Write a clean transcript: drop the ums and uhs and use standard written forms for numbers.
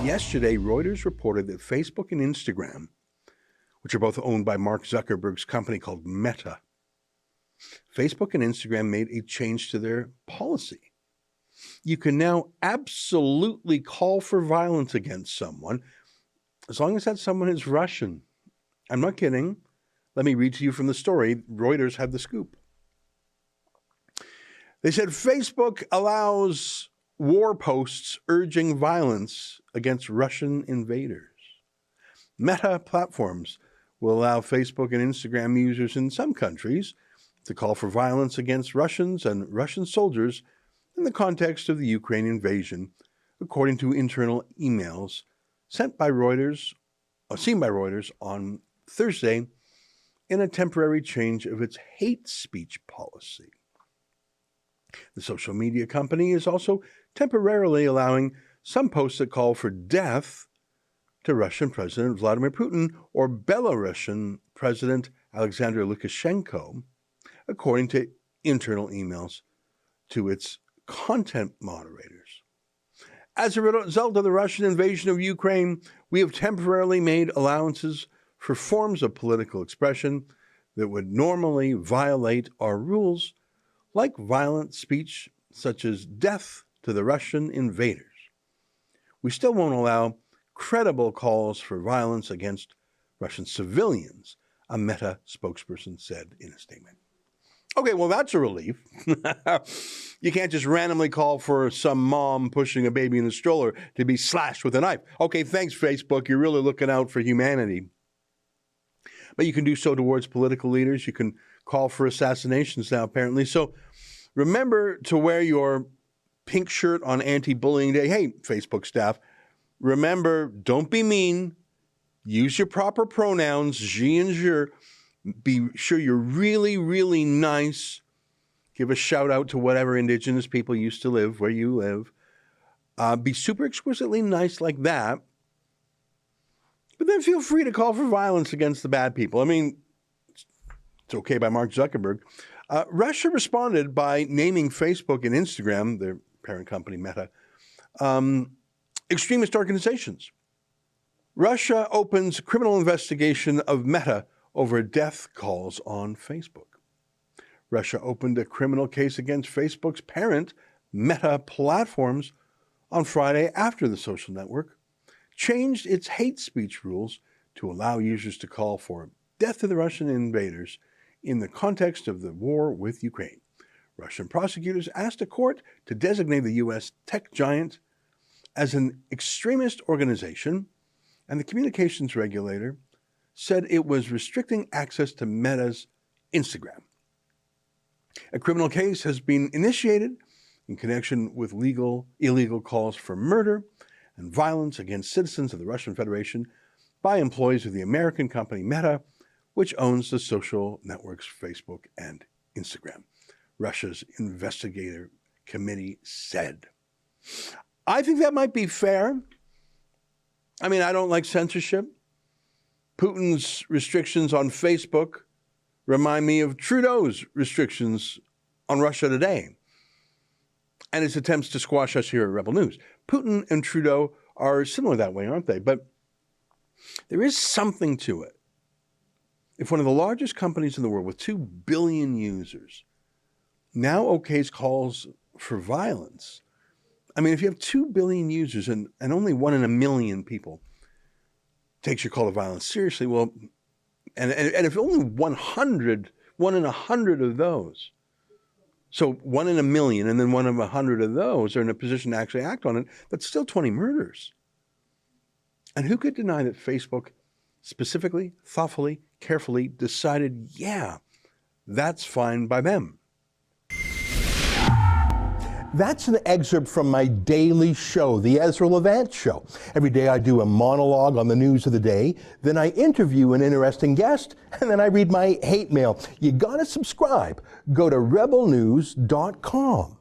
Yesterday, Reuters reported that Facebook and Instagram, which are both owned by Mark Zuckerberg's company called Meta, Facebook and Instagram made a change to their policy. You can now absolutely call for violence against someone as long as that someone is Russian. I'm not kidding. Let me read to you from the story. Reuters had the scoop. They said Facebook allows war posts urging violence against Russian invaders. Meta platforms will allow Facebook and Instagram users in some countries to call for violence against Russians and Russian soldiers in the context of the Ukraine invasion, according to internal emails seen by Reuters on Thursday in a temporary change of its hate speech policy. The social media company is also temporarily allowing some posts that call for death to Russian President Vladimir Putin or Belarusian President Alexander Lukashenko, according to internal emails to its content moderators. As a result of the Russian invasion of Ukraine, we have temporarily made allowances for forms of political expression that would normally violate our rules, like violent speech such as death to the Russian invaders. We still won't allow credible calls for violence against Russian civilians, a Meta spokesperson said in a statement. Okay, well, that's a relief. You can't just randomly call for some mom pushing a baby in a stroller to be slashed with a knife. Okay, thanks, Facebook. You're really looking out for humanity. But you can do so towards political leaders. You can call for assassinations now, apparently. So remember to wear your pink shirt on Anti-Bullying Day. Hey, Facebook staff, remember, don't be mean. Use your proper pronouns, je and je. Be sure you're really, really nice. Give a shout out to whatever Indigenous people used to live where you live. Be super exquisitely nice like that. But then feel free to call for violence against the bad people. I mean, it's okay by Mark Zuckerberg. Russia responded by naming Facebook and Instagram, their parent company Meta, extremist organizations. Russia opens criminal investigation of Meta over death calls on Facebook. Russia opened a criminal case against Facebook's parent, Meta Platforms, on Friday after the social network changed its hate speech rules to allow users to call for death to the Russian invaders in the context of the war with Ukraine. Russian prosecutors asked a court to designate the U.S. tech giant as an extremist organization, and the communications regulator said it was restricting access to Meta's Instagram. A criminal case has been initiated in connection with illegal calls for murder and violence against citizens of the Russian Federation by employees of the American company Meta, which owns the social networks Facebook and Instagram, Russia's investigative committee said. I think that might be fair. I mean, I don't like censorship. Putin's restrictions on Facebook remind me of Trudeau's restrictions on Russia Today and his attempts to squash us here at Rebel News. Putin and Trudeau are similar that way, aren't they? But there is something to it. If one of the largest companies in the world with 2 billion users now okays calls for violence, I mean, if you have 2 billion users and only 1 in a million people takes your call to violence seriously, well, and if only 1 in 100 of those, so 1 in a million and then 1 in 100 of those are in a position to actually act on it, that's still 20 murders. And who could deny that Facebook specifically, thoughtfully, carefully decided, yeah, that's fine by them? That's an excerpt from my daily show, The Ezra Levant Show. Every day I do a monologue on the news of the day, then I interview an interesting guest, and then I read my hate mail. You gotta subscribe. Go to rebelnews.com.